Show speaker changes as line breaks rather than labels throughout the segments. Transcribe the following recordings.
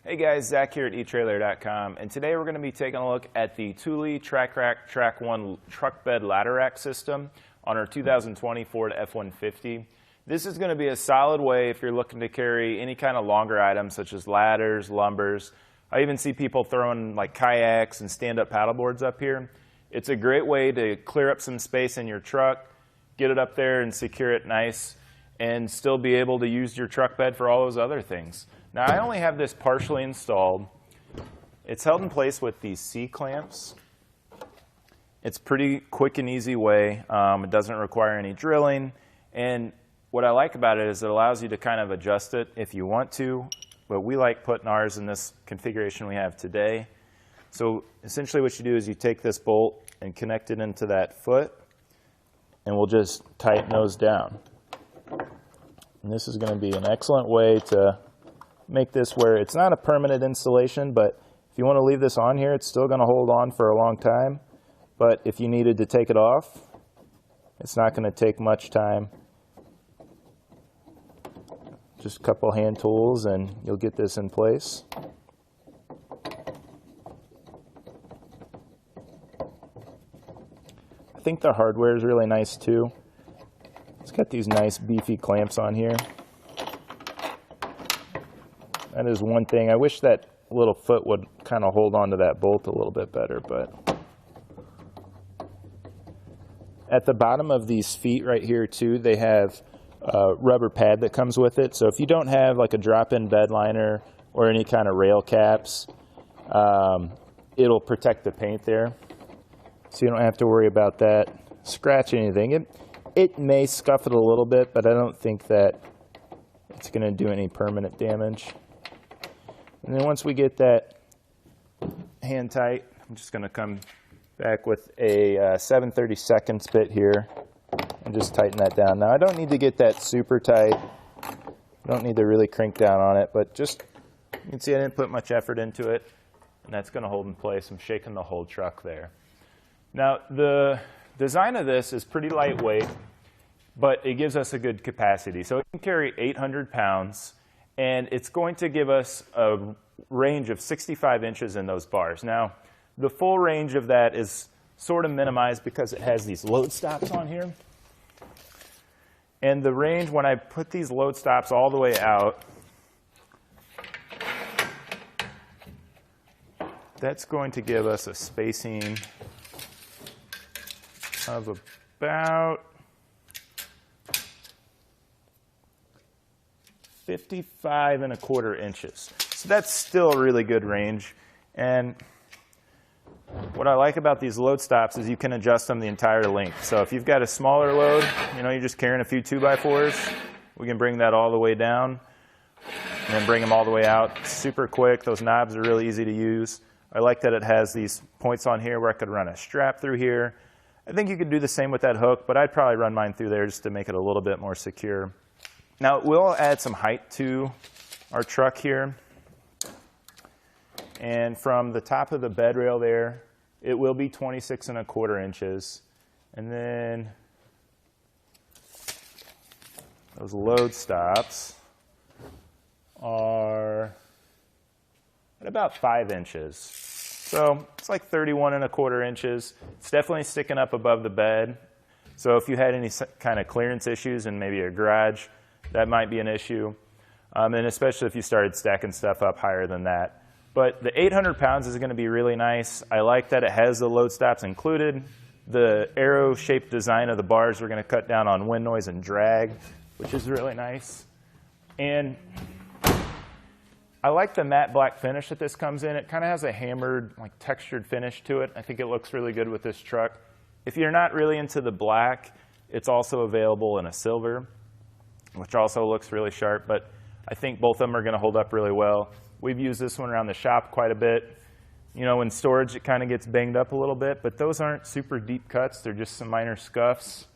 Hey guys, Zach here at etrailer.com, and today we're going to be taking a look at the Thule TracRac TracONE truck bed ladder rack system on our 2020 Ford F-150. This is going to be a solid way if you're looking to carry any kind of longer items such as ladders, lumbers. I even see people throwing like kayaks and stand-up paddleboards up here. It's a great way to clear up some space in your truck, get it up there and secure it nice, and still be able to use your truck bed for all those other things. Now, I only have this partially installed. It's held in place with these C-clamps. It's a pretty quick and easy way. It doesn't require any drilling. And what I like about it is it allows you to kind of adjust it if you want to. But we like putting ours in this configuration we have today. So essentially what you do is you take this bolt and connect it into that foot, and we'll just tighten those down. And this is going to be an excellent way to make this where it's not a permanent installation, but if you want to leave this on here, it's still going to hold on for a long time. But if you needed to take it off, it's not going to take much time. Just a couple hand tools and you'll get this in place. I think the hardware is really nice too. It's got these nice beefy clamps on here. That is one thing. I wish that little foot would kind of hold on to that bolt a little bit better, but at the bottom of these feet right here too, they have a rubber pad that comes with it. So if you don't have like a drop-in bed liner or any kind of rail caps, it'll protect the paint there. So you don't have to worry about that scratching anything. It may scuff it a little bit, but I don't think that it's going to do any permanent damage. And then once we get that hand tight, I'm just going to come back with a 7/32 bit here and just tighten that down. Now I don't need to get that super tight. I don't need to really crank down on it, but just, you can see I didn't put much effort into it, and that's going to hold in place. I'm shaking the whole truck there. Now the design of this is pretty lightweight, but it gives us a good capacity. So it can carry 800 pounds. And it's going to give us a range of 65 inches in those bars. Now, the full range of that is sort of minimized because it has these load stops on here. And the range, when I put these load stops all the way out, that's going to give us a spacing of about 55¼ inches. So that's still a really good range. And what I like about these load stops is you can adjust them the entire length. So if you've got a smaller load, you're just carrying a few 2x4s, we can bring that all the way down and then bring them all the way out. It's super quick. Those knobs are really easy to use. I like that it has these points on here where I could run a strap through here. I think you could do the same with that hook, but I'd probably run mine through there just to make it a little bit more secure. Now, we'll add some height to our truck here. And from the top of the bed rail there, it will be 26¼ inches. And then those load stops are at about 5 inches. So it's like 31¼ inches. It's definitely sticking up above the bed. So if you had any kind of clearance issues in maybe a garage, that might be an issue, and especially if you started stacking stuff up higher than that. But the 800 pounds is going to be really nice. I like that it has the load stops included. The arrow-shaped design of the bars are going to cut down on wind noise and drag, which is really nice. And I like the matte black finish that this comes in. It kind of has a hammered, like textured finish to it. I think it looks really good with this truck. If you're not really into the black, it's also available in a silver, which also looks really sharp, but I think both of them are going to hold up really well. We've used this one around the shop quite a bit. In storage it kind of gets banged up a little bit, but those aren't super deep cuts. They're just some minor scuffs.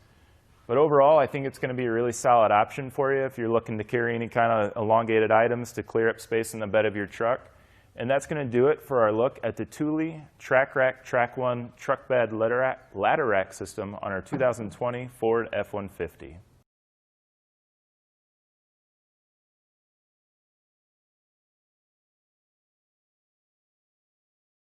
But overall, I think it's going to be a really solid option for you if you're looking to carry any kind of elongated items to clear up space in the bed of your truck. And that's going to do it for our look at the Thule TracRac TracONE truck bed ladder rack system on our 2020 Ford F-150.